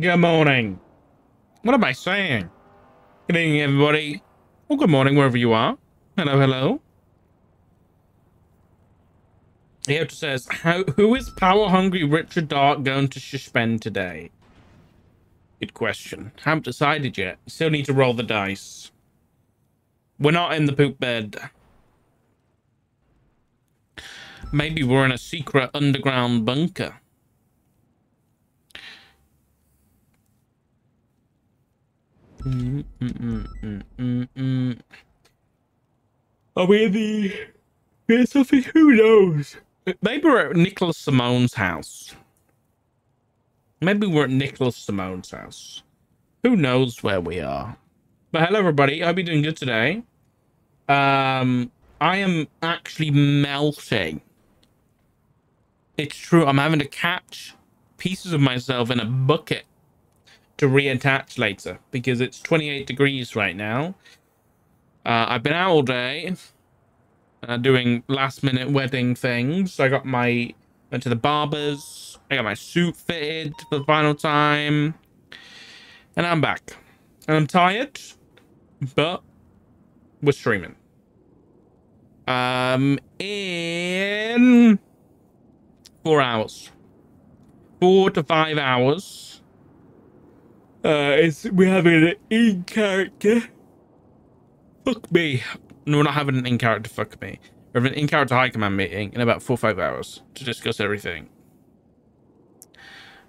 Good morning. What am I saying? Good evening, everybody. Well, good morning, wherever you are. Hello, hello. Here it says, who is power-hungry Richard Dark going to suspend today? Good question. Haven't decided yet. Still need to roll the dice. We're not in the poop bed. Maybe we're in a secret underground bunker. Are we in the... Here's something, who knows? Maybe we're at Nicholas Simone's house. Maybe we're at Nicholas Simone's house. Who knows where we are? But hello, everybody. I hope you're doing good today. I am actually melting. It's true. I'm having to catch pieces of myself in a bucket to reattach later because it's 28 degrees right now. I've been out all day doing last-minute wedding things. I went to the barbers. I got my suit fitted for the final time. And I'm back. And I'm tired, but we're streaming. In 4 hours. 4 to 5 hours. We're having an in-character. Fuck me. No, we're not having an in-character fuck me. We're having an in-character high command meeting in about 4 or 5 hours to discuss everything.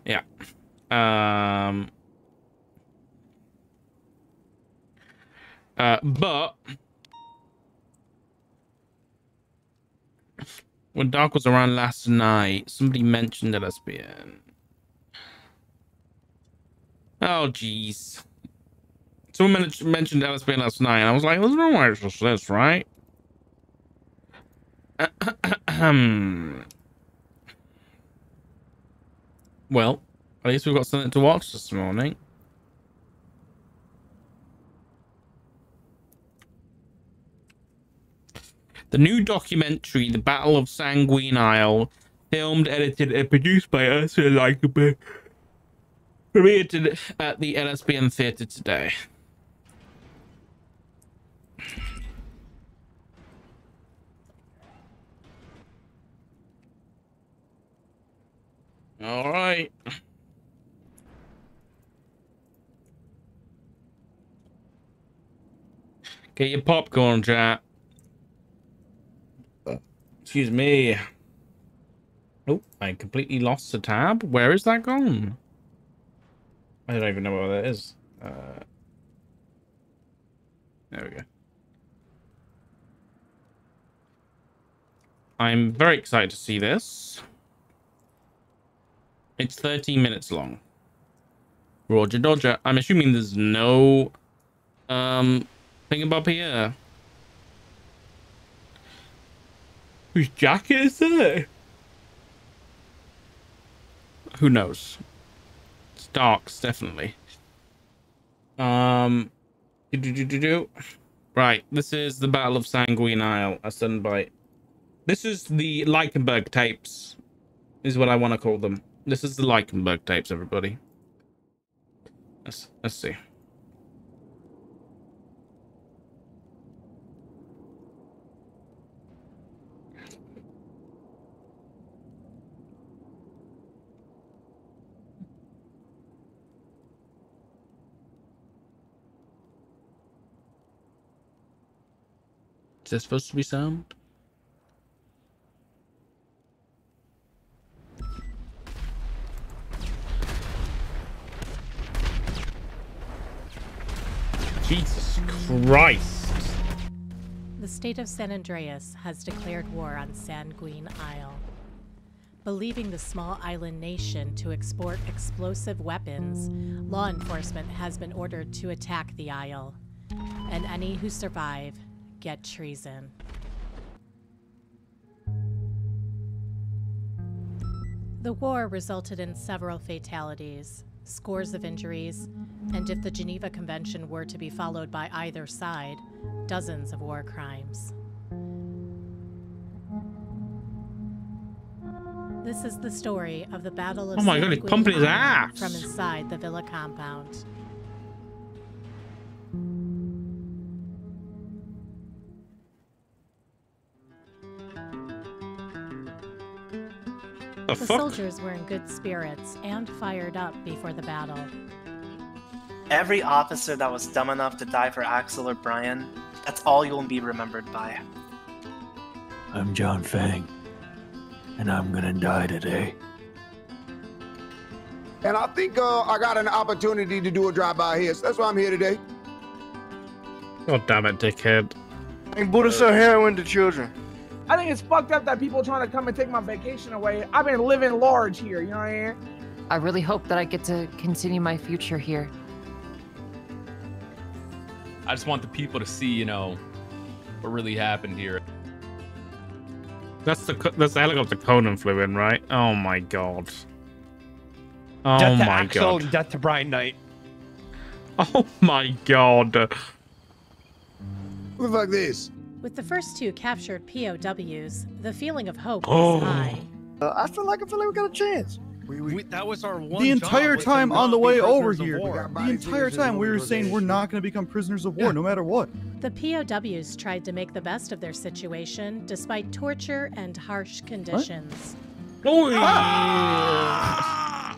Yeah. But when Dark was around last night, somebody mentioned LSBN. Oh, jeez. Someone mentioned LSBN last night, and I was like, there's no way it's this, right? Well, at least we've got something to watch this morning. The new documentary, The Battle of Sanguine Isle, filmed, edited, and produced by us, premiered at the LSBN Theatre today. All right. Get your popcorn, chat. Excuse me. Oh, I completely lost the tab. Where is that gone? I don't even know where that is. There we go. I'm very excited to see this. It's 13 minutes long. Roger Dodger. I'm assuming there's no thing about here. Whose jacket is that? Who knows? It's Dark's, definitely. Right, this is the Battle of Sanguine Isle, as done by... This is the Leichenberg tapes, is what I want to call them. This is the Leichenberg tapes, everybody. Let's see. Is this supposed to be sound? Jesus Christ. The state of San Andreas has declared war on Sanguine Isle. Believing the small island nation to export explosive weapons, law enforcement has been ordered to attack the isle, and any who survive get treason. The war resulted in several fatalities, scores of injuries, and if the Geneva Convention were to be followed by either side, dozens of war crimes. This is the story of the Battle of Oh my God, he's Sand pumping his Island ass. from inside the villa compound. The The fuck? soldiers were in good spirits and fired up before the battle. Every officer that was dumb enough to die for Axel or Brian, that's all you'll be remembered by. I'm John Fang, and I'm gonna die today. And I think I got an opportunity to do a drive-by here, so that's why I'm here today. God damn it, dickhead. And Buddha sell heroin to children. I think it's fucked up that people are trying to come and take my vacation away. I've been living large here, you know what I mean? I really hope that I get to continue my future here. I just want the people to see, you know, what really happened here. That's the helicopter Conan flew in, right? Oh my God. Oh Death to my Axel, God. death to Brian Knight. Oh my God. Look like this. With the first two captured POWs, the feeling of hope Oh. was high. I feel like we got a chance. That was our one. The entire job, time on the way over here, war. the entire time we were saying we're not going to become prisoners of war, no matter what. The POWs tried to make the best of their situation despite torture and harsh conditions. Oh,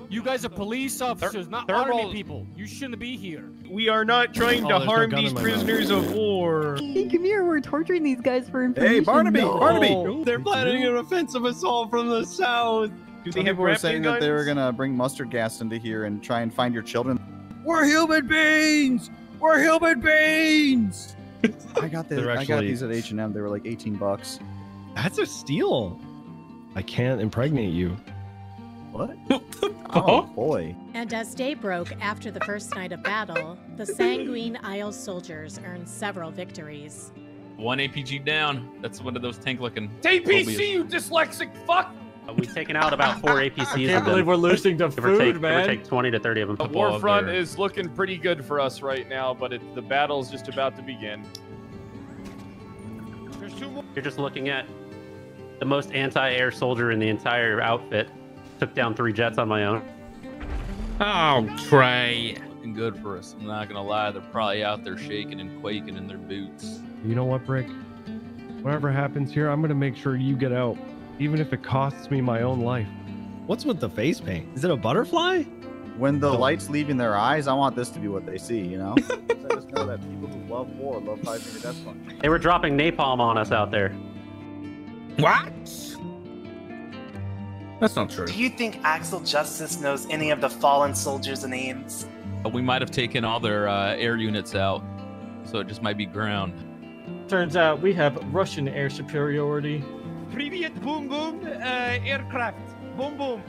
You guys are police officers, not army people. You shouldn't be here. We are not trying to harm these prisoners of war. Hey, come here. We're torturing these guys for information. Hey, Barnaby, No. Barnaby! They're planning an offensive assault from the south. Do they have People were grappling saying that they were guns? gonna bring mustard gas into here and try and find your children. We're human beings. We're human beings. I got They're I got actually- these at H&M. They were like $18. That's a steal. I can't impregnate you. What? Oh boy. And as day broke after the first night of battle, the Sanguine Isle soldiers earned several victories. 1 APG down. That's one of those tank-looking. TPC, you dyslexic fuck! We've taken out about 4 APCs. I can't believe we're losing to give or food, take, man. Give or take 20 to 30 of them. The war front is looking pretty good for us right now, but the battle's just about to begin. There's 2 more. You're just looking at the most anti-air soldier in the entire outfit. Took down 3 jets on my own. Oh, Trey. Looking good for us. I'm not gonna lie. They're probably out there shaking and quaking in their boots. You know what, Brick? Whatever happens here, I'm gonna make sure you get out, even if it costs me my own life. What's with the face paint? Is it a butterfly? When the light's leaving their eyes, I want this to be what they see, you know? So I just know that people who love war love 5-finger death punch. They were dropping napalm on us out there. What? That's not true. Do you think Axel Justice knows any of the fallen soldiers' names? We might have taken all their air units out, so it just might be ground. Turns out we have Russian air superiority. Привет, boom boom, aircraft. Boom boom.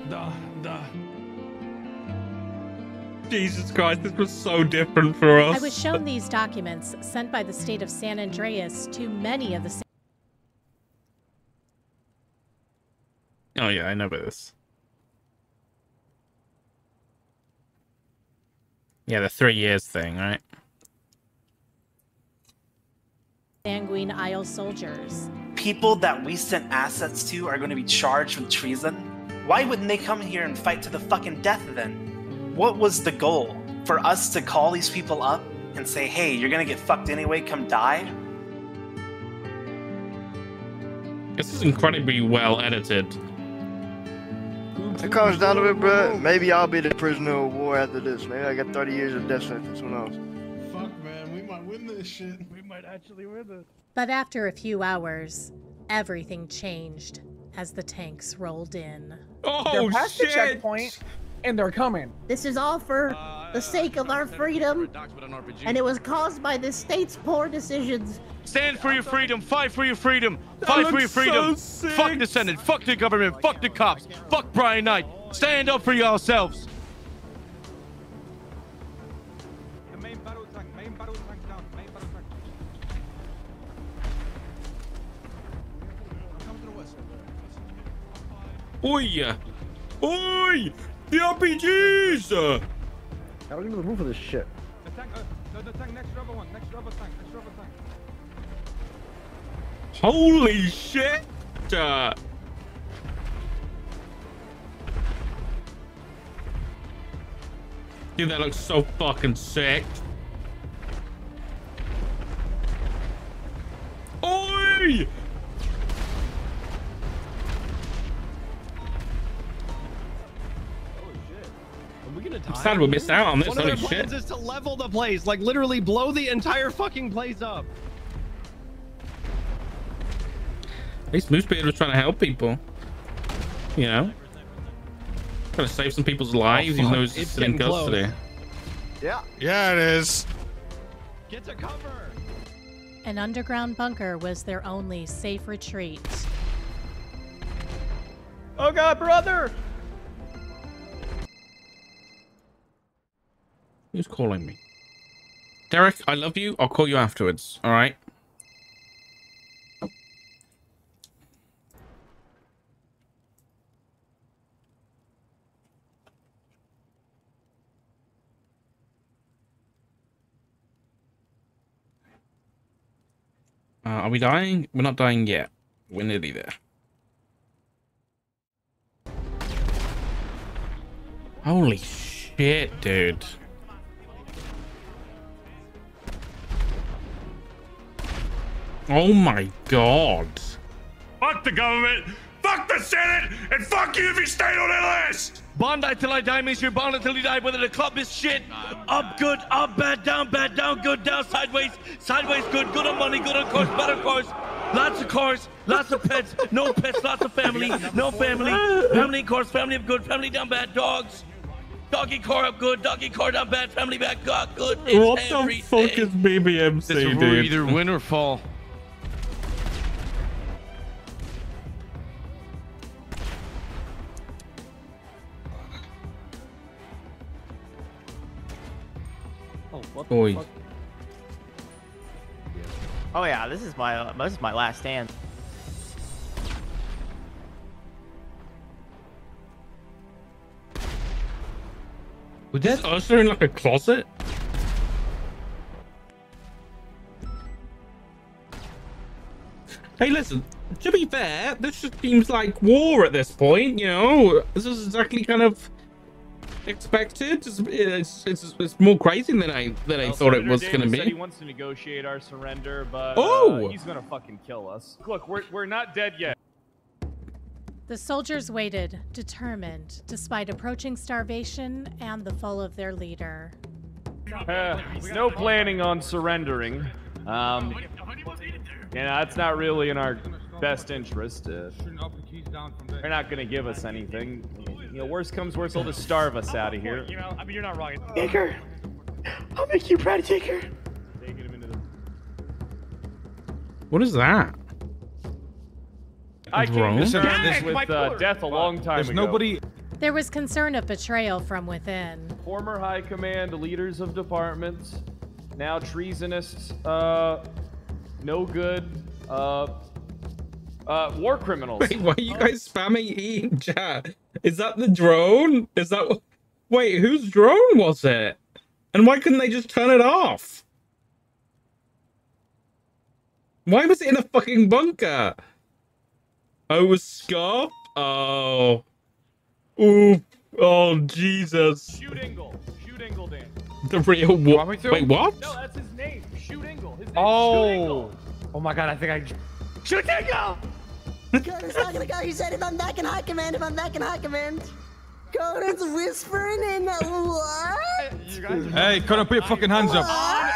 Jesus Christ, this was so different for us. I was shown these documents sent by the state of San Andreas to many of the Oh yeah, I know about this. Yeah, the 3 years thing, right? Sanguine Isle soldiers. People that we sent assets to are going to be charged with treason? Why wouldn't they come here and fight to the fucking death then? What was the goal? For us to call these people up and say, hey, you're gonna get fucked anyway, come die? This is incredibly well edited. It comes down to it, bro. Maybe I'll be the prisoner of war after this. Maybe I got 30 years of death sentence. Who knows? Fuck, man. We might win this shit. We might actually win this. But after a few hours, everything changed as the tanks rolled in. Oh, They're past the shit! checkpoint, and they're coming. This is all for the sake of our freedom, and it was caused by the state's poor decisions. Stand for your freedom. Fight for your freedom. That Fight for looks your freedom. so Fuck sick. the Senate. Fuck the government. Fuck the cops. Fuck Brian Knight. Stand up for yourselves. The main battle tank down. Main battle tank. Come to the west. Oi! Oi! The RPGs! I don't even move for this shit. The tank, the tank next rubber one. Next rubber tank. Holy shit! Dude, that looks so fucking sick. Oi! I'm sad we missed out on this. One of Holy their shit. plans is to level the place, like literally blow the entire fucking place up. At least Moosebeard was trying to help people. You know? Trying to save some people's lives, even though it's still in custody. Yeah. Yeah, it is. Get to cover. An underground bunker was their only safe retreat. Oh god, brother! Who's calling me? Derek, I love you. I'll call you afterwards. All right? Are we dying? We're not dying yet. We're nearly there. Holy shit, dude. Oh my god. Fuck the government, fuck the Senate, and fuck you if you stayed on that list! Bondi till I die means you're bond until you die, whether the club is shit. Up good, up bad, down, good, down, sideways, good on money, good on cars, better cars. Lots of cars, lots of pets, no pets, lots of family, no family. Family in cars, family up good, family down bad, dogs. Doggy car up good, doggy car down bad, family back good. What the fuck is BBMC, This dude? either win or fall. Oh, what Oi. the fuck? Oh yeah, this is my last stand. Was this usher in like a closet? Hey, listen, to be fair, this just seems like war at this point, you know? This is exactly kind of expected. It's more crazy than I thought it was going to Said he be. wants to negotiate our surrender, but Oh! he's gonna fucking kill us. Look, we're not dead yet. The soldiers waited, determined, despite approaching starvation and the fall of their leader. No planning on surrendering. That's not really in our best interest. They're not gonna give us anything. You know, worst comes worst, they'll just starve us out of here. You know, I mean, you're not wrong. Taker, I'll make you proud, Taker. Taking him into the... What is that? I came to Drone? terms with death a long time ago. Nobody. There was concern of betrayal from within. Former high command, leaders of departments, now treasonists, no good, war criminals. Wait, why are you guys spamming E in chat? Is that the drone? Is that... Wait, whose drone was it? And why couldn't they just turn it off? Why was it in a fucking bunker? Oh, it was Scarp? Oh. Ooh. Oh, Jesus. Shoot Ingle, Dan. The real war. Wait, what? No, that's his name. Shoot Ingle. His name Oh. Oh my god, I think I... Shoot Ingle! Conan's not gonna go. He said if I'm back in high command, Conan's whispering in what? Hey, Conan, put your fucking hands up.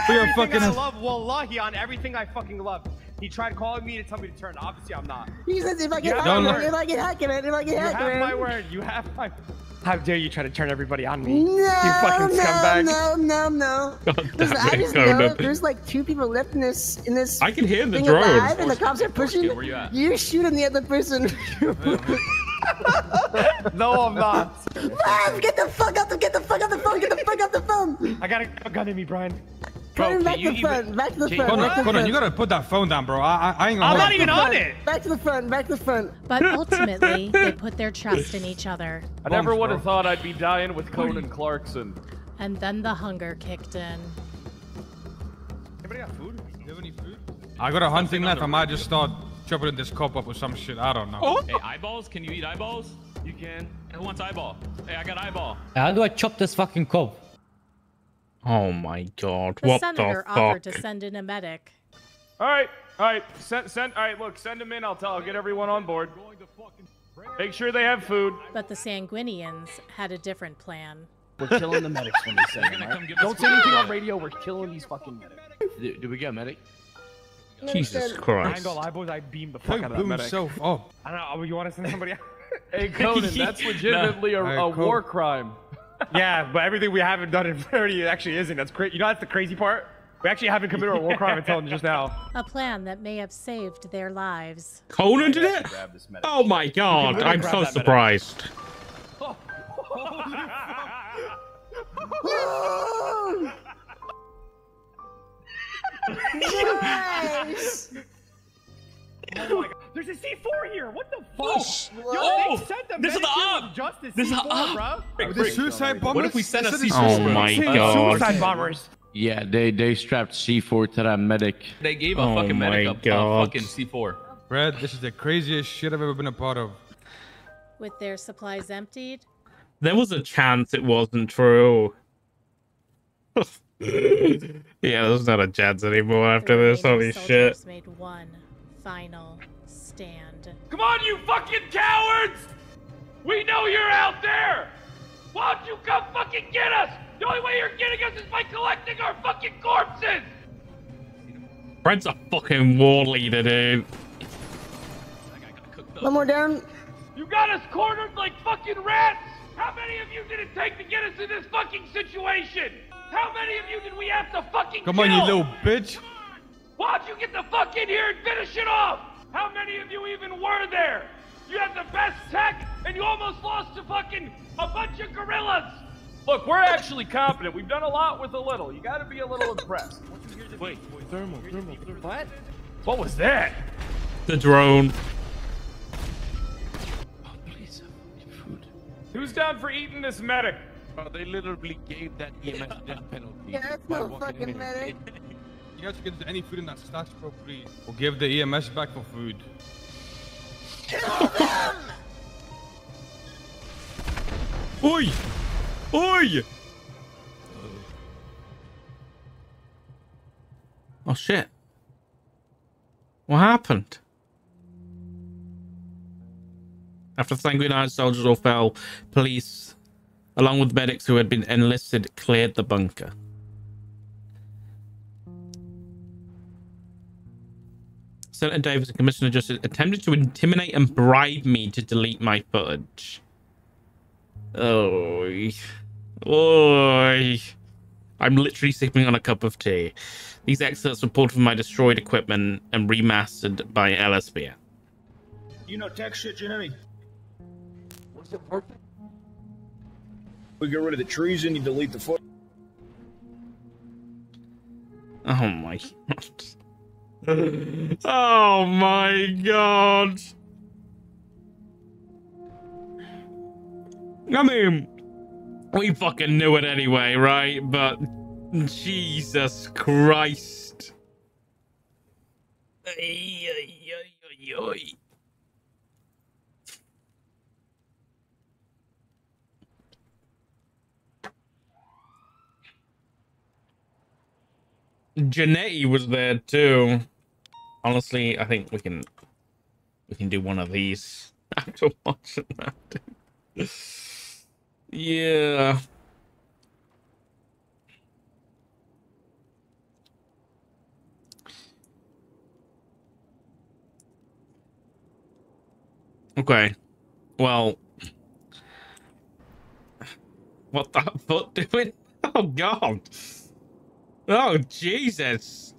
Put your fucking hands up. Wallahi, on everything I fucking love. He tried calling me to tell me to turn. Obviously, I'm not. He says if I get high command, You have my word. You have my... How dare you try to turn everybody on me? No, you fucking scumbag. No. God Listen, damn I it, just Conan. know there's like 2 people left in this I can hear the thing drone. alive, and the cops are pushing. Where you at? You're shooting the other person. No, I'm not. Mom, get the fuck off the phone. I got a gun in me, Brian. Conan, back to the front. Conan, you gotta put that phone down, bro. I ain't gonna. I'm not even on it. Back to the front. But ultimately, they put their trust in each other. I never would have thought I'd be dying with Conan Clarkson. And then the hunger kicked in. Anybody got food? Do you have any food? I got a hunting knife. I might just start chopping this cop up with some shit. I don't know. Oh. Hey, eyeballs? Can you eat eyeballs? You can. Who wants eyeball? Hey, I got eyeball. How do I chop this fucking cob? Oh my god. The What senator the offered fuck? to send in a medic. All right. Send. All right, look, send them in. I'll get everyone on board. Make sure they have food. But the Sanguinians had a different plan. We're killing the medics when they send them, right? Don't say anything on radio. We're killing these fucking medics. Do we get a medic? Jesus I ain't Christ. gonna lie, boys. I beamed the fuck out of that Boom medic. so. Oh. I don't know. You want to send somebody out? Hey, Conan, that's legitimately a war crime. Yeah, but everything we haven't done in 30 actually isn't. That's crazy. You know, that's the crazy part. We actually haven't committed a war crime until just now. A plan that may have saved their lives. Conan did it? Oh my god. I'm so surprised. Nice! Oh my god. There's a C4 here. What the fuck? Yo, they sent the this is the medic op. Justice This is the C4, op. bro. The suicide bombers? What if we send a C4? Oh my god. Suicide bombers. Yeah, they strapped C4 to that medic. They gave a Oh fucking medic my a God. fucking C4. Brad, this is the craziest shit I've ever been a part of. With their supplies emptied, There was a chance it wasn't true. Yeah, there's not a chance anymore after the this. remaining Holy shit. soldiers made one final stand. Come on, you fucking cowards! We know you're out there! Why don't you come fucking get us? The only way you're getting us is by collecting our fucking corpses! Fred's a fucking war leader, dude. One more down. You got us cornered like fucking rats! How many of you did it take to get us in this fucking situation? How many of you did we have to fucking Come kill? on, you little bitch. Why don't you get the fuck in here and finish it off? How many of you even were there? You had the best tech, and you almost lost to fucking a bunch of gorillas! Look, we're actually competent. We've done a lot with a little. You gotta be a little impressed. Wait, thermal. What? What was that? The drone. Oh, please, food. Who's down for eating this medic? They literally gave that EMS death penalty. Yeah, that's by no walking fucking in. medic. You guys can get any food in that stash, bro, please. We'll give the EMS back for food. Oi! Oi! Oh shit. What happened? After the sanguinized soldiers all fell, police, along with medics who had been enlisted, cleared the bunker. Senator Davis and Commissioner Justice attempted to intimidate and bribe me to delete my footage. Oh, oi. I'm literally sipping on a cup of tea. These excerpts were pulled from my destroyed equipment and remastered by LSP. You know tech shit, Jimmy. Was it worth it? We get rid of the treason, you delete the foot. Oh my god. Oh my god. I mean, we fucking knew it anyway, right? But Jesus Christ. Ay, ay, ay, ay, ay. Janetti was there too. Honestly, I think we can do one of these after watching that. Yeah. Okay. Well, what that foot doing? Oh God. Oh Jesus.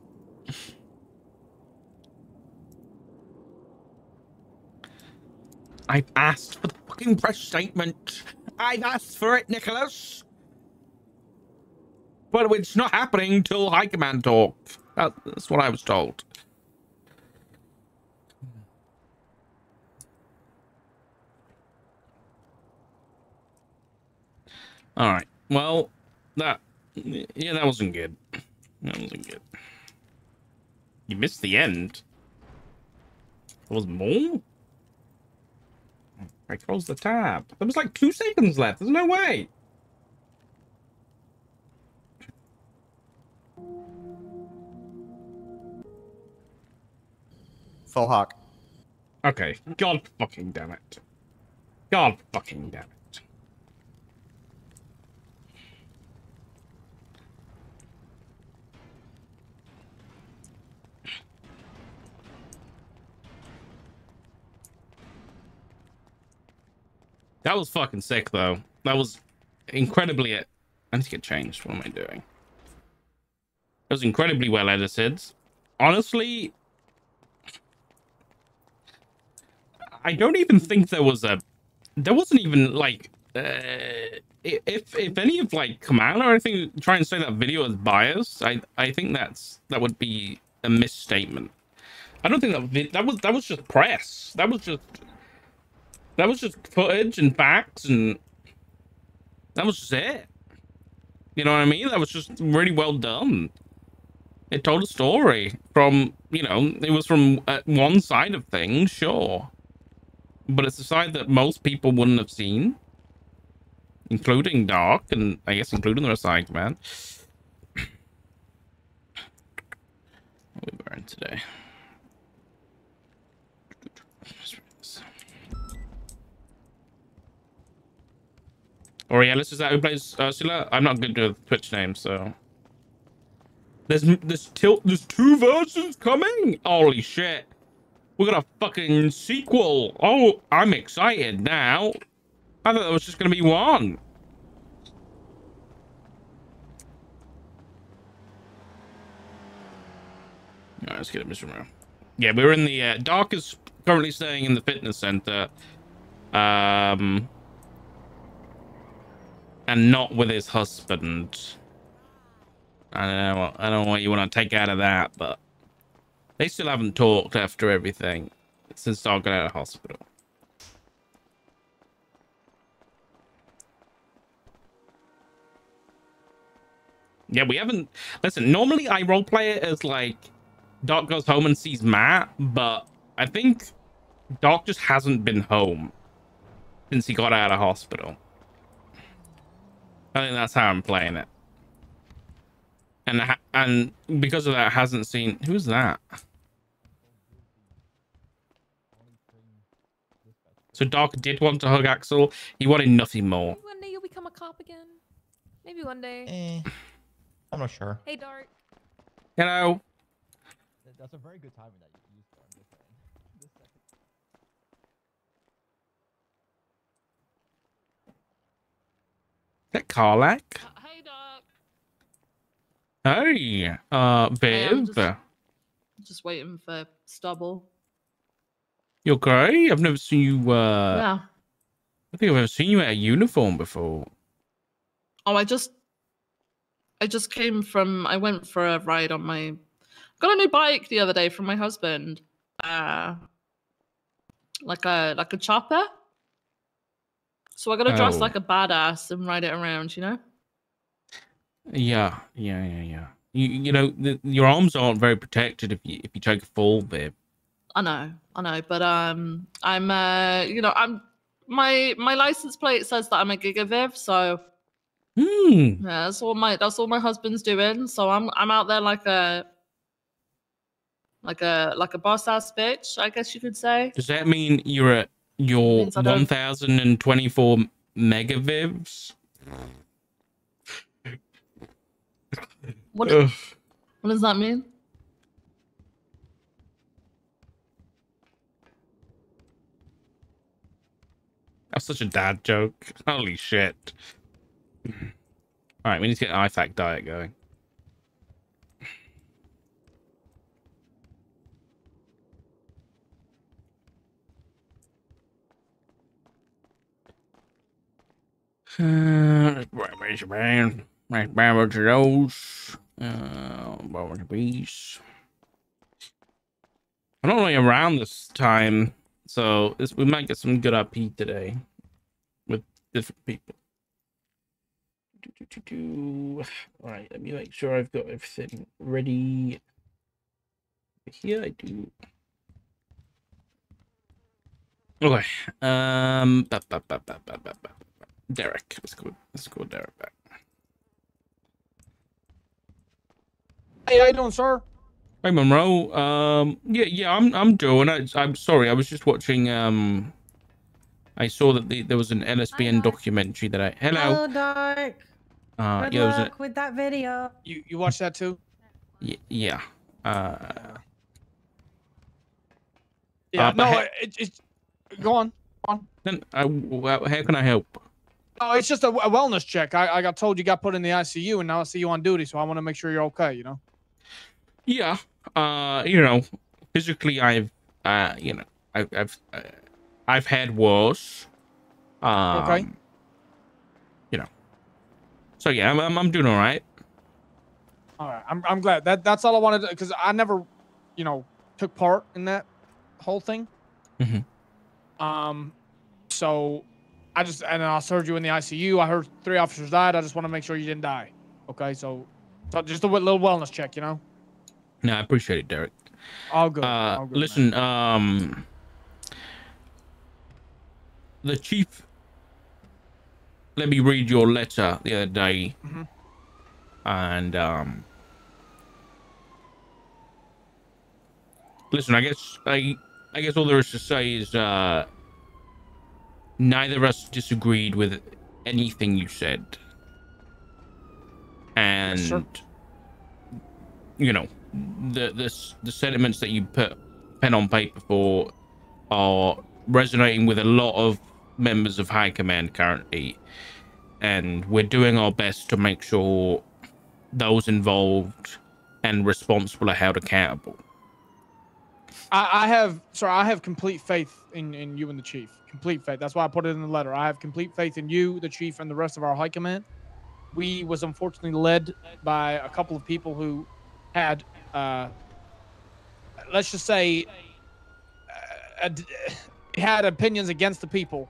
I've asked for the fucking press statement. I've asked for it, Nicholas. But it's not happening till High Command talk. That's what I was told. All right. Well, that wasn't good. That wasn't good. You missed the end. There was more? I closed the tab. There was like 2 seconds left. There's no way. Full hawk. Okay. God fucking damn it. God fucking damn it. That was fucking sick, though. That was incredibly... I need to get changed. What am I doing? It was incredibly well edited. Honestly, I don't even think there was a... There wasn't even, like... if any of, like, Kamal or anything try and say that video is biased, I think that would be a misstatement. I don't think that was just press. That was just footage and facts, and that was just it. You know what I mean? That was just really well done. It told a story from, you know, it was from one side of things, sure. But it's a side that most people wouldn't have seen. Including Doc, and I guess including the Recycle Man. What are we wearing today? Aurealis, is that who plays Ursula? I'm not good with Twitch names, so... There's two versions coming? Holy shit. We got a fucking sequel. Oh, I'm excited now. I thought there was just gonna be one. Alright, let's get it, Mr. Romero. Yeah, we're in the Doc is currently staying in the fitness center. And not with his husband. I don't know what you want to take out of that, but they still haven't talked after everything since Doc got out of hospital. Yeah, we haven't... Listen, normally I roleplay it as, like, Doc goes home and sees Matt, but I think Doc just hasn't been home since he got out of hospital. I think that's how I'm playing it. And because of that, hasn't seen... Who's that? So Doc did want to hug Axel. He wanted nothing more. Maybe one day you'll become a cop again. Maybe one day. I'm not sure. Hey, Dart. Hello. That's a very good timing that you used there. I'm just saying. Is that Karlak? Hey, Doc. Hey, Viv. Just waiting for Stubble. You okay? I've never seen you, Yeah. I think I've ever seen you in a uniform before. Oh, I just came from... I went for a ride on my... Got a new bike the other day from my husband. Like a chopper. So I got to dress like a badass and ride it around, you know? Yeah. You know, your arms aren't very protected if you take a fall, babe. I know, but you know, my license plate says that I'm a gigaviv, so yeah, that's all my husband's doing. So I'm out there like a boss ass bitch, I guess you could say. Does that mean you're at your 1024 megavivs? What does that mean? That's such a dad joke. Holy shit. All right, we need to get an IFAC diet going. Raise your band. Right, barrel to those. Barrel to bees. I'm not really around this time, so we might get some good IP today with different people. All right, let me make sure I've got everything ready. Here I do. Okay. Derek. Let's go Derek back. Hey, how you doing, sir? Hey Monroe. Yeah, I'm doing it. I'm sorry, I was just watching. I saw that there was an LSBN documentary that I. Hello. Dark. Good Yeah, there was a. luck with that video. You watched that too? Yeah. Yeah. but No, it's go on. Then, how can I help? Oh, it's just a wellness check. I got told you got put in the ICU, and now I see you on duty, so I want to make sure you're okay. You know. Yeah. Physically, I've had worse. Okay. So yeah, I'm doing all right. All right. I'm glad. That's all I wanted because I never, took part in that whole thing. So I heard you in the ICU. I heard 3 officers died. I just want to make sure you didn't die. Okay. So just a little wellness check, No, I appreciate it, Derek. All good. All good, Listen, the chief let me read your letter the other day. And listen, I guess all there is to say is neither of us disagreed with anything you said. And the sentiments that you put pen on paper for are resonating with a lot of members of high command currently, and we're doing our best to make sure those involved and responsible are held accountable. I have complete faith in you and the chief. Complete faith. That's why I put it in the letter. I have complete faith in you, the chief, and the rest of our high command. We was unfortunately led by a couple of people who had, let's just say, had opinions against the people,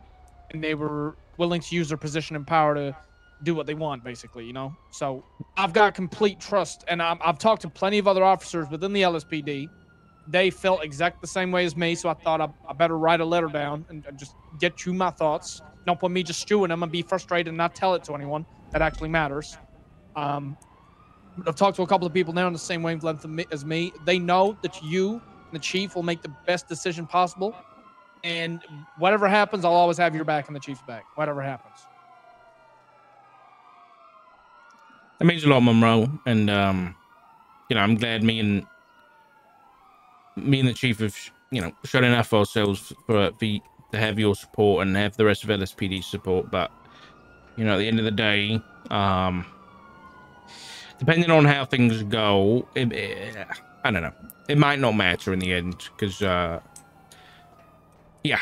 and they were willing to use their position and power to do what they want, basically, So I've got complete trust, and I've talked to plenty of other officers within the LSPD. They felt exactly the same way as me, so I thought I better write a letter down and just get you my thoughts. Don't put me just stewing them and be frustrated and not tell it to anyone that actually matters. I've talked to a couple of people now on the same wavelength as me. They know that you and the chief will make the best decision possible. And whatever happens, I'll always have your back and the chief's back. Whatever happens. That means a lot, Monroe. And, I'm glad me and the chief have, shut enough ourselves to have your support and have the rest of LSPD's support. But, at the end of the day, depending on how things go, I don't know. It might not matter in the end because,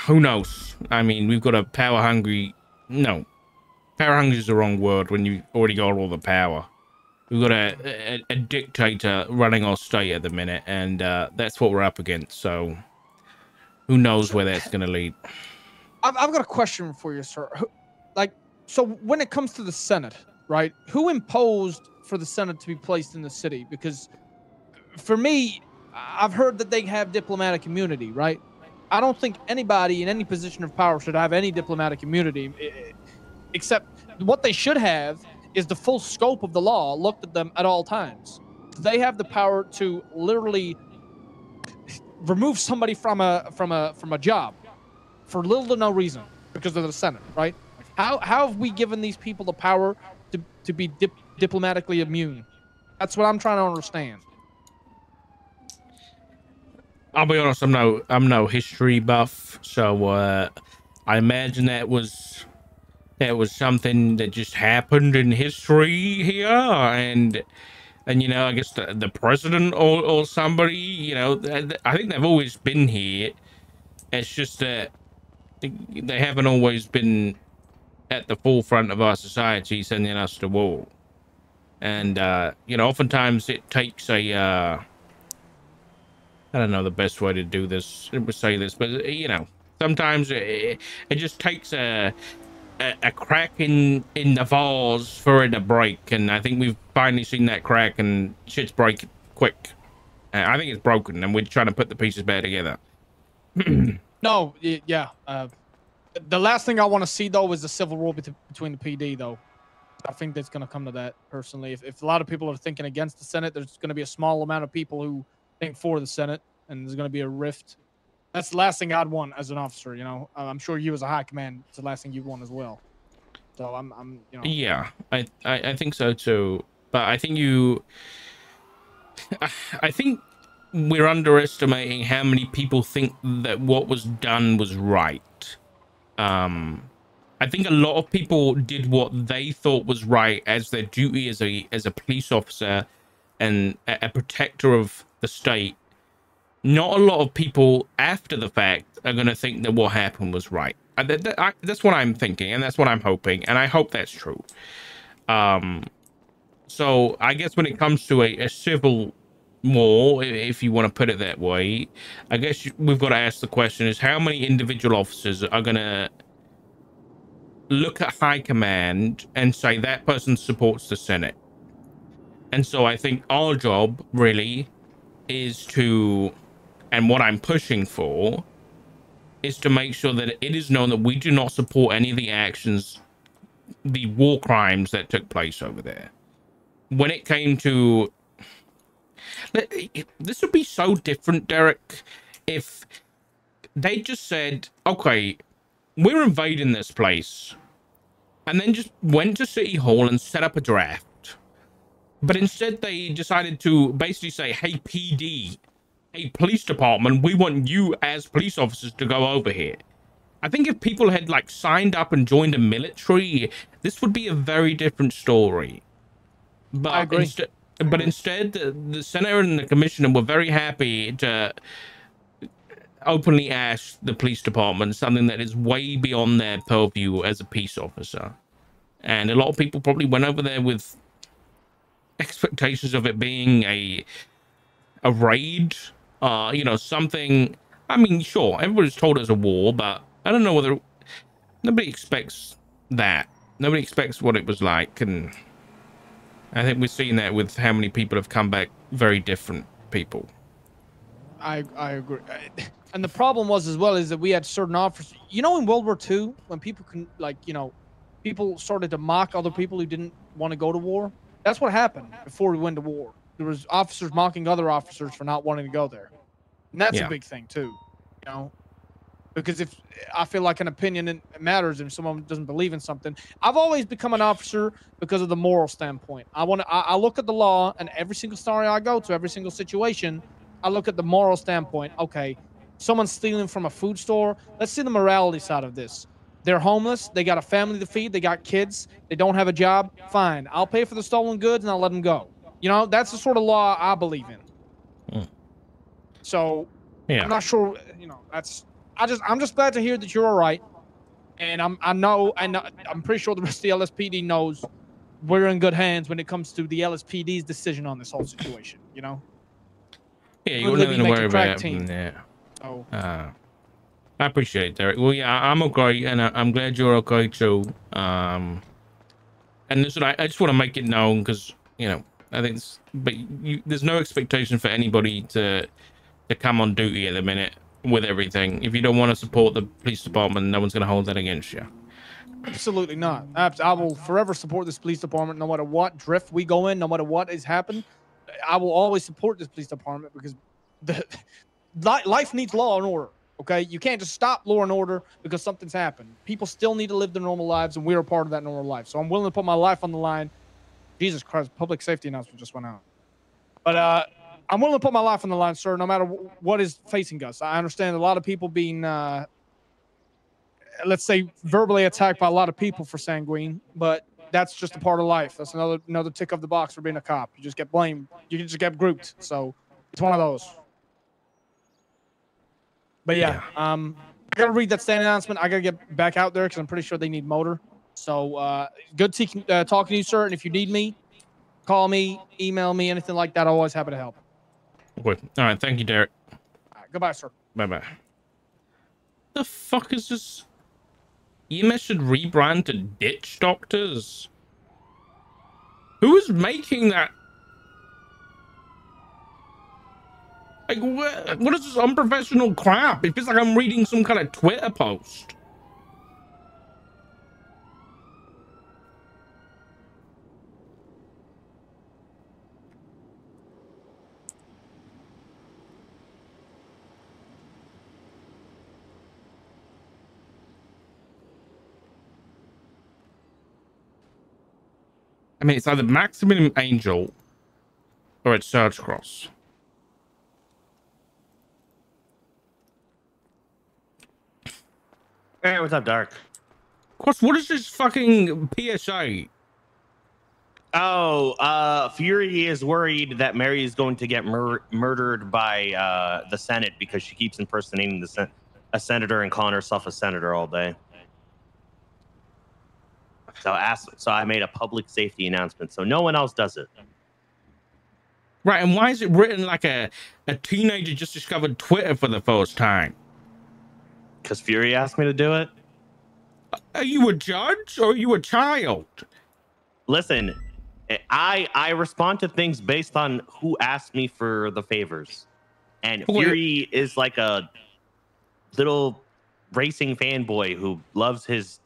who knows? I mean, we've got a power hungry is the wrong word when you've already got all the power. We've got a dictator running our state at the minute, and that's what we're up against. So who knows where that's going to lead. I've got a question for you, sir. So when it comes to the Senate, right, who imposed for the Senate to be placed in the city? Because for me, I've heard that they have diplomatic immunity, right? I don't think anybody in any position of power should have any diplomatic immunity, except what they should have is the full scope of the law looked at them at all times. They have the power to literally remove somebody from a job for little to no reason because of the Senate, right? How have we given these people the power to be diplomatically immune? That's what I'm trying to understand. I'll be honest, I'm no history buff, so I imagine that was something that just happened in history here, and I guess the president or somebody, I think they've always been here. It's just that they haven't always been at the forefront of our society, sending us to war. And oftentimes it takes a I don't know the best way to say this, but sometimes it just takes a crack in the vase for it to break, and I think we've finally seen that crack, and shit's breaking quick. I think it's broken, and we're trying to put the pieces back together. No, yeah. The last thing I want to see though is the civil war between the PD, though. I think that's going to come to that personally. If a lot of people are thinking against the Senate, there's going to be a small amount of people who thing for the Senate, and there's going to be a rift. That's the last thing I'd want as an officer. You know, I'm sure you as a high command, it's the last thing you'd want as well. So I'm you know. Yeah, I think so too. But I think you, I think we're underestimating how many people think that what was done was right. I think a lot of people did what they thought was right as their duty as a police officer and a protector of the state. Not a lot of people after the fact are going to think that what happened was right. That's what I'm thinking, and that's what I'm hoping, and I hope that's true. So I guess when it comes to a civil war, if you want to put it that way, I guess we've got to ask the question is how many individual officers are going to look at high command and say that person supports the Senate. And so I think our job really is to, and what I'm pushing for, is to make sure that it is known that we do not support any of the actions, the war crimes that took place over there. When it came to, this would be so different, Derek, if they just said, okay, we're invading this place, and then just went to City Hall and set up a draft. But instead they decided to basically say, hey, PD, hey, police department, we want you as police officers to go over here. I think if people had like signed up and joined a military, this would be a very different story. But I agree. Instead, the senator and the commissioner were very happy to openly ask the police department something that is way beyond their purview as a peace officer. And a lot of people probably went over there with expectations of it being a raid, you know, something. I mean, sure, everybody's told it's a war, but I don't know whether nobody expects that. Nobody expects what it was like, and I think we're seeing that with how many people have come back, very different people. I agree. And the problem was as well is that we had certain officers. You know, in World War II, when people can, like, you know, people started to mock other people who didn't want to go to war. That's what happened before we went to war. There was officers mocking other officers for not wanting to go there, and that's a big thing too. You know, because if I feel like an opinion matters, if someone doesn't believe in something, I've always become an officer because of the moral standpoint. I look at the law, and every single story I go to, every single situation, I look at the moral standpoint. Okay, someone's stealing from a food store. Let's see the morality side of this. They're homeless. They got a family to feed. They got kids. They don't have a job. Fine. I'll pay for the stolen goods and I'll let them go. You know, that's the sort of law I believe in. So I'm not sure, you know, I'm just glad to hear that you're all right. And I'm pretty sure the rest of the LSPD knows we're in good hands when it comes to the LSPD's decision on this whole situation, you know? Yeah, you wouldn't have to worry about it. So, I appreciate it, Derek. Well, yeah, I'm okay, and I'm glad you're okay too. And listen, I just want to make it known because, you know, I think there's no expectation for anybody to come on duty at the minute with everything. If you don't want to support the police department, no one's going to hold that against you. Absolutely not. I will forever support this police department, no matter what drift we go in, no matter what has happened. I will always support this police department because life needs law and order. Okay, you can't just stop law and order because something's happened. People still need to live their normal lives, and we're a part of that normal life. So I'm willing to put my life on the line. Jesus Christ, public safety announcement just went out. But I'm willing to put my life on the line, sir, no matter what is facing us. I understand a lot of people being, let's say, verbally attacked by a lot of people for Sanguine, but that's just a part of life. That's another tick of the box for being a cop. You just get blamed. You just get grouped. So it's one of those. But yeah, I gotta read that stand announcement. I gotta get back out there because I'm pretty sure they need motor. So good talking to you, sir. And if you need me, call me, email me, anything like that. I'm always happy to help. Good. All right, thank you, Derek. All right, goodbye, sir. Bye. The fuck is this? EMS should rebrand to Ditch Doctors. Who is making that? Like, what is this unprofessional crap? It feels like I'm reading some kind of Twitter post. I mean, it's either Maximum Angel or it's Surge Cross. Hey, what's up, Dark? Cross, what is this fucking PSA? Oh, Fury is worried that Mary is going to get murdered by the Senate because she keeps impersonating a senator and calling herself a senator all day. So I made a public safety announcement, so no one else does it. Right, and why is it written like a teenager just discovered Twitter for the first time? Because Fury asked me to do it. Are you a judge or are you a child? Listen, I respond to things based on who asked me for the favors. And Fury is like a little racing fanboy who loves his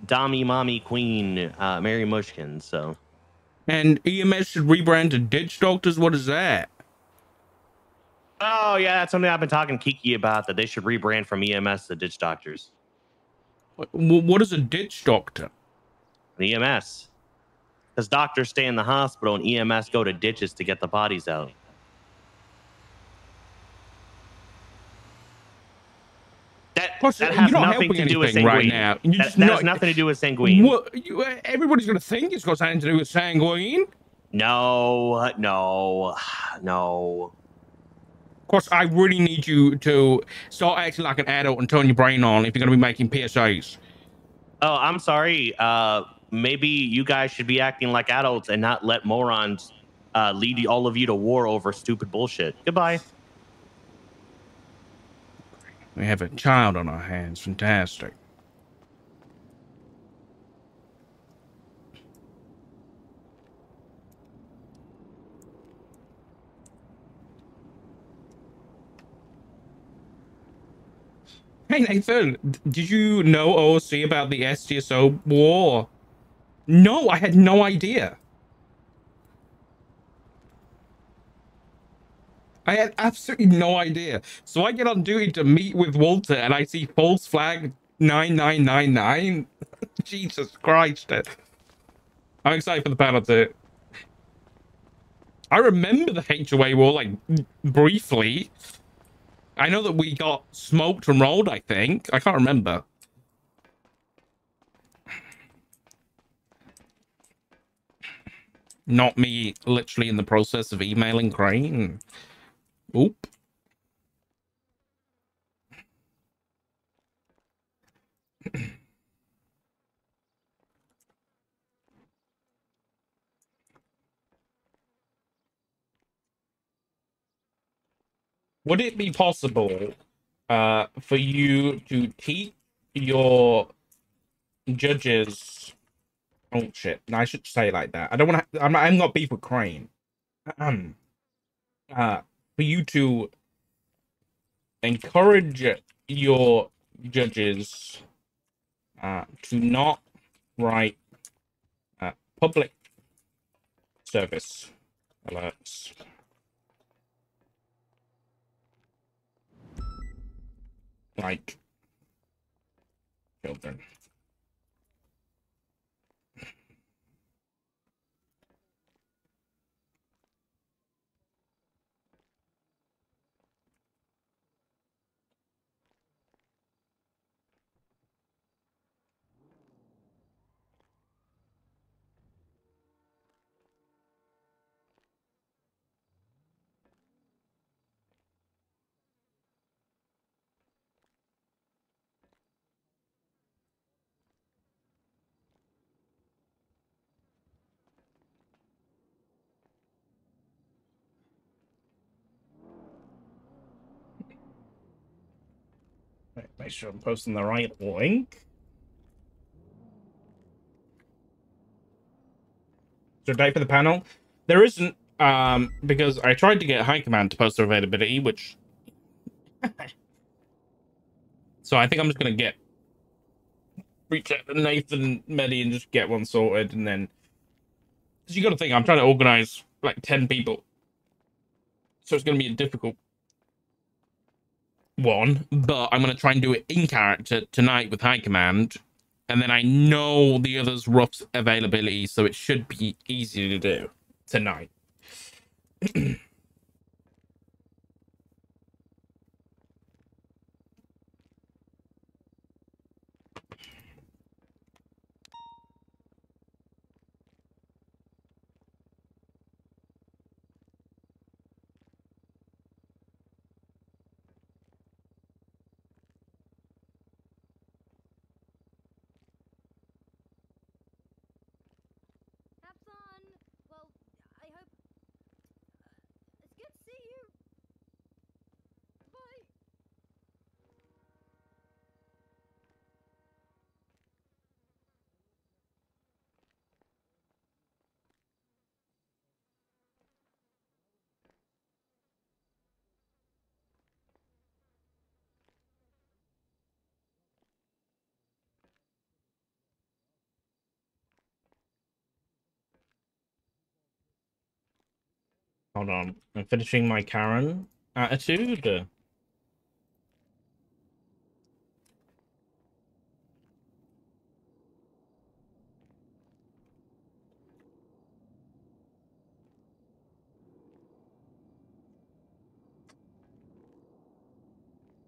Dommy Mommy Queen, Mary Mushkin, so. And EMS should rebrand to Ditch Doctors? What is that? Oh, yeah, that's something I've been talking to Kiki about, that they should rebrand from EMS to Ditch Doctors. What is a Ditch Doctor? An EMS. Because doctors stay in the hospital and EMS go to ditches to get the bodies out. That has nothing to do with Sanguine. Right now. That has nothing to do with Sanguine. Everybody's going to think it's got something to do with Sanguine. No. Of course, I really need you to start acting like an adult and turn your brain on if you're going to be making PSAs. Oh, I'm sorry. Maybe you guys should be acting like adults and not let morons lead all of you to war over stupid bullshit. Goodbye. We have a child on our hands. Fantastic. Hey, Nathan, did you know or see about the STSO war? No, I had no idea. I had absolutely no idea. So I get on duty to meet with Walter and I see false flag 9999. Jesus Christ. I'm excited for the panel too. I remember the HOA war, like, briefly. I know that we got smoked and rolled, I think. I can't remember. Not me literally in the process of emailing Crane. Oop. Would it be possible for you to teach your judges? Oh shit! No, I should say it like that. I don't want to. I'm not beef with Crane. For you to encourage your judges to not write public service alerts. Like children. Make sure I'm posting the right link. Is there a date for the panel? There isn't, because I tried to get High Command to post their availability, which... So I think I'm just going to reach out to Nathan, Medi, and just get one sorted, and then... Because you got to think, I'm trying to organize, like, 10 people. So it's going to be a difficult one, but I'm going to try and do it in character tonight with High Command, And then I know the other's rough availability, so it should be easy to do tonight. Have fun. Well, I hope. It's good to see you. Bye. Hold on. I'm finishing my Karen attitude.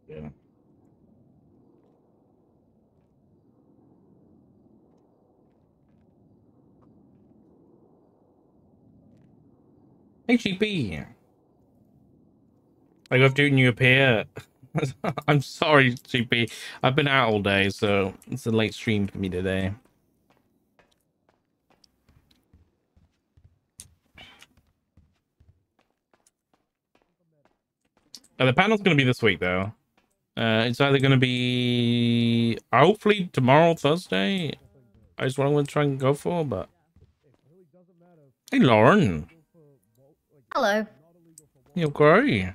Yeah. Hey, GP. I love doing you appear. I'm sorry, GP. I've been out all day, so it's a late stream for me today. The panel's going to be this week, though. It's either going to be hopefully tomorrow, Thursday. I just want to try and go for, but hey, Lauren, Hello. you okay?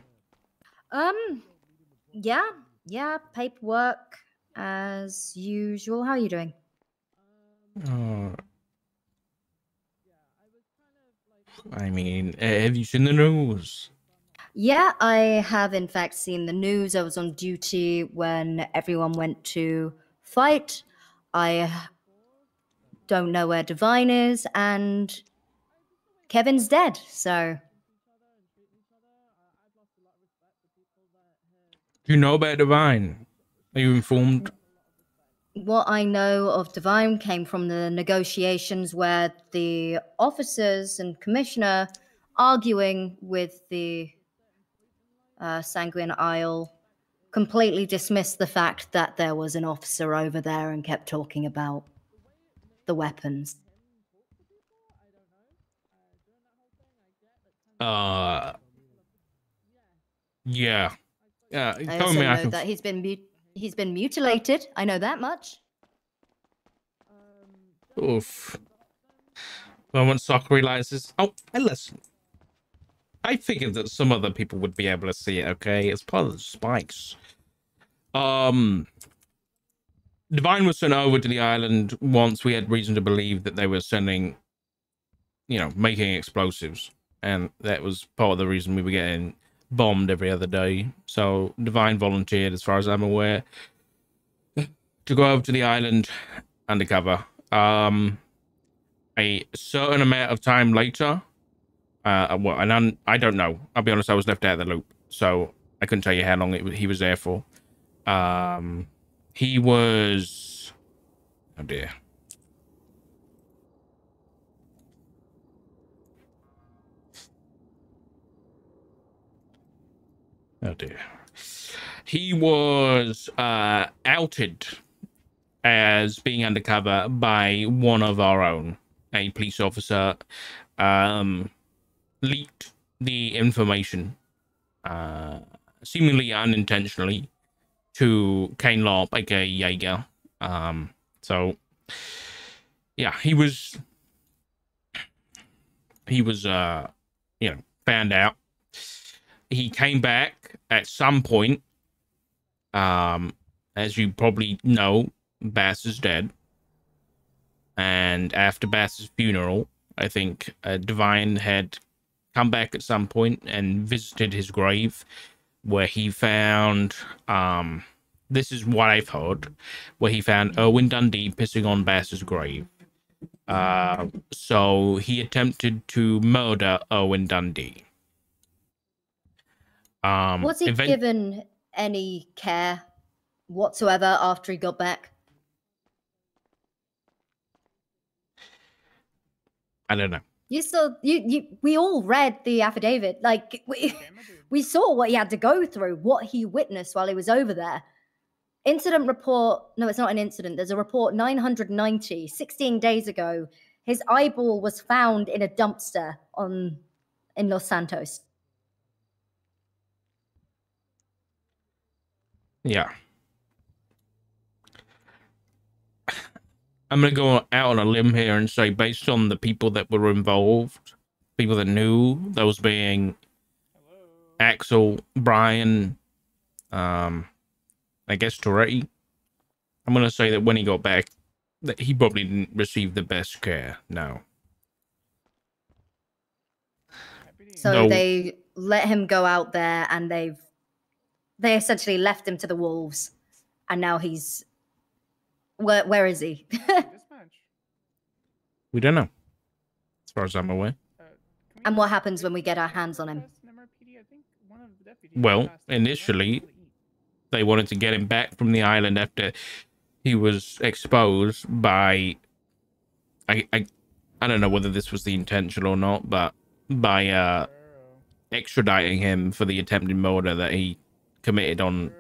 Yeah, paperwork as usual. How are you doing? I mean, have you seen the news? Yeah, I have in fact seen the news. I was on duty when everyone went to fight. I don't know where Divine is, and Kevin's dead, so. Do you know about Divine? Are you informed? What I know of Divine came from the negotiations where the officers and commissioner arguing with the Sanguine Isle completely dismissed the fact that there was an officer over there and kept talking about the weapons. Yeah. I also know that he's been mutilated. I know that much. Oof. Well, when Sock realizes, oh, and listen. I figured that some other people would be able to see it, okay? It's part of the spikes. Divine was sent over to the island once we had reason to believe that they were sending, making explosives. And that was part of the reason we were getting bombed every other day. So Divine volunteered, as far as I'm aware, to go over to the island undercover. A certain amount of time later, and I don't know. I'll be honest, I was left out of the loop, so I couldn't tell you how long he was there for. He was... Oh, dear. Oh, dear. He was outed as being undercover by one of our own. A police officer leaked the information, seemingly unintentionally, to Kane Larp, aka Jaeger. So, yeah, he was, found out. He came back at some point. As you probably know, Bass is dead. And after Bass's funeral, I think Divine had come back at some point and visited his grave, where he found this is what I've heard, where he found Owen Dundee pissing on Bass's grave. So he attempted to murder Owen Dundee. Was he given any care whatsoever after he got back? I don't know. We all read the affidavit. Like, we saw what he had to go through, what he witnessed while he was over there. Incident report, no, it's not an incident. There's a report 990, 16 days ago. His eyeball was found in a dumpster in Los Santos. Yeah. I'm going to go out on a limb here and say, based on the people that were involved, people that knew, those being Axel, Brian, I guess Toretti, I'm going to say that when he got back, that he probably didn't receive the best care. No. So they let him go out there, and they essentially left him to the wolves, and now he's where is he? We don't know, as far as I'm aware. And what happens when we get our hands on him? Well, initially, they wanted to get him back from the island after he was exposed by, I don't know whether this was the intention or not, but by extraditing him for the attempted murder that he committed on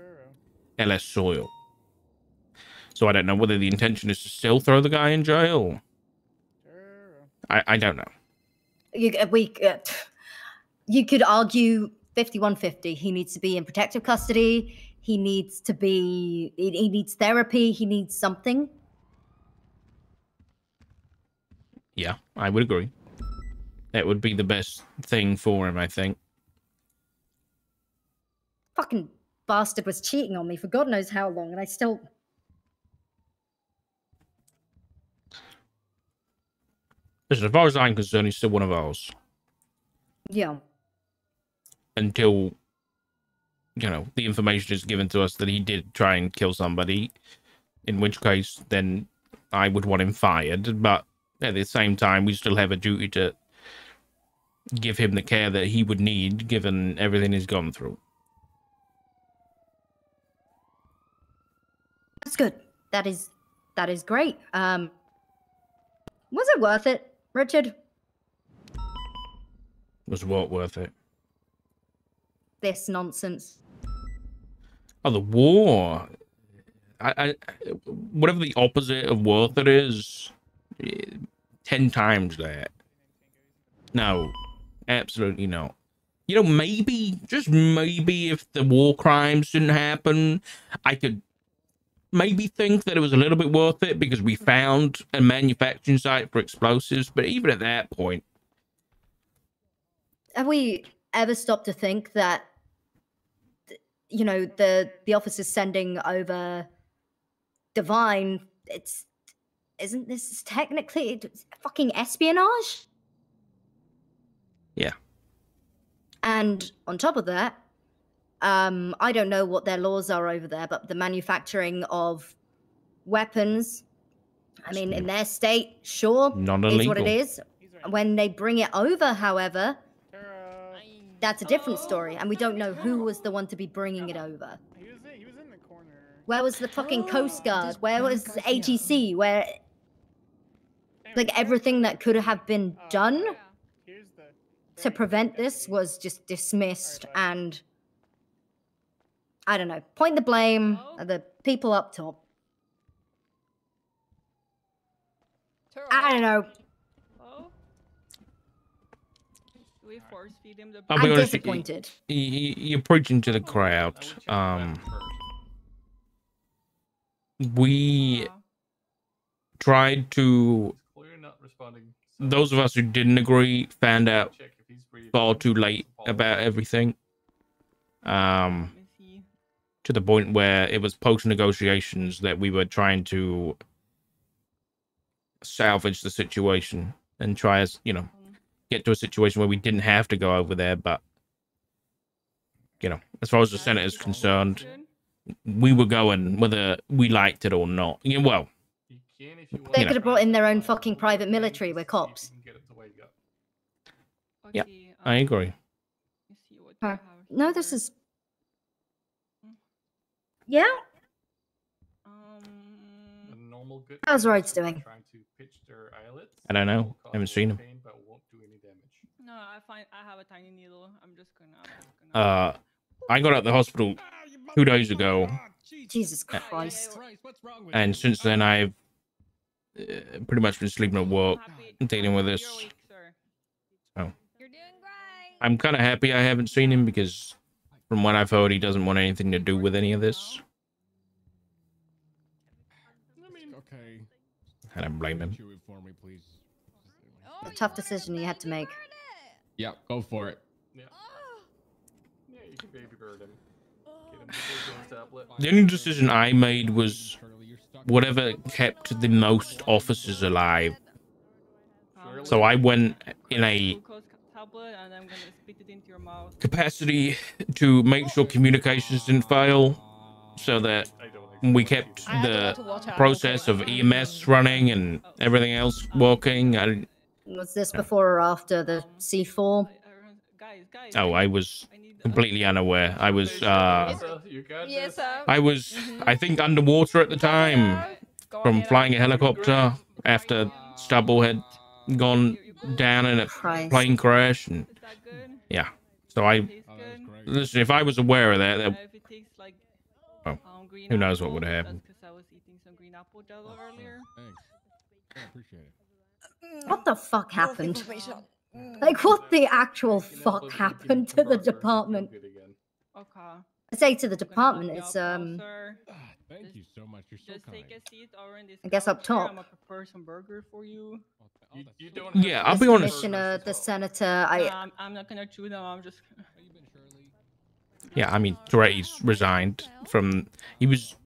LS soil. So I don't know whether the intention is to still throw the guy in jail. I don't know. You could argue 51-50. He needs to be in protective custody. He needs to be. He needs therapy. He needs something. Yeah, I would agree. That would be the best thing for him, I think. Fucking bastard was cheating on me for God knows how long, and I still. Listen, as far as I'm concerned, he's still one of ours. Yeah. Until, you know, the information is given to us that he did try and kill somebody, in which case, then I would want him fired. But at the same time, we still have a duty to give him the care that he would need, given everything he's gone through. That's good. That is great. Was it worth it, Richard? Was what worth it? This nonsense. Oh, the war. Whatever the opposite of worth it is, 10 times that. No, absolutely not. You know, maybe, just maybe, if the war crimes didn't happen, I could maybe think that it was a little bit worth it because we found a manufacturing site for explosives. But even at that point, have we ever stopped to think that, you know, the officers sending over Divine, isn't this technically fucking espionage? Yeah. And on top of that, I don't know what their laws are over there, but the manufacturing of weapons, I mean, in their state, sure, is what it is. When they bring it over, however, that's a different story, and we don't know who was the one to be bringing it over. He was in the corner. Where was the fucking Coast Guard? Where was ATC? Where, like, everything that could have been done to prevent this was just dismissed, and I don't know. Point the blame at the people up top. I don't know. We force feed him the. I'll be honest, disappointed. You're preaching to the crowd. We tried to. Those of us who didn't agree found out far too late about everything. To the point where it was post negotiations that we were trying to salvage the situation and try as, you know, get to a situation where we didn't have to go over there. But, you know, as far as the Senate is concerned, we were going, whether we liked it or not. Yeah, well, They could have brought in their own fucking private military. We're cops. Yeah, I agree. Huh. No, this is. Yeah. How's Rhodes doing? I don't know. I haven't seen him. No, I have a tiny needle. I'm just gonna. I got out of the hospital 2 days ago. Jesus Christ. And since then, I've pretty much been sleeping at work and dealing with this. So I'm kind of happy I haven't seen him because from what I've heard, he doesn't want anything to do with any of this. Okay. I don't blame him. A tough decision you had to make. Yeah, go for it. Yeah, you can baby bird him. Get him the tablet. The only decision I made was whatever kept the most officers alive. So I went in a capacity to make sure communications didn't fail, so that we kept the process of EMS running and everything else working. Was this before or after the C4? Oh, I was completely unaware. I was, Yes, sir. I think, underwater at the time from flying a helicopter after Stubble had gone down in a plane crash. And yeah, so listen, if I was aware of that, oh, who knows what would have happened. What the fuck happened? Like, what the actual fuck happened to the department? I say to the department, it's Thank you so much. You're so kind. I guess up top. I'm gonna prepare some burger for you. Yeah, I'll be The honest. Commissioner, the senator. I'm not gonna chew them. I'm just. Yeah, I mean, Toretti's resigned from. He was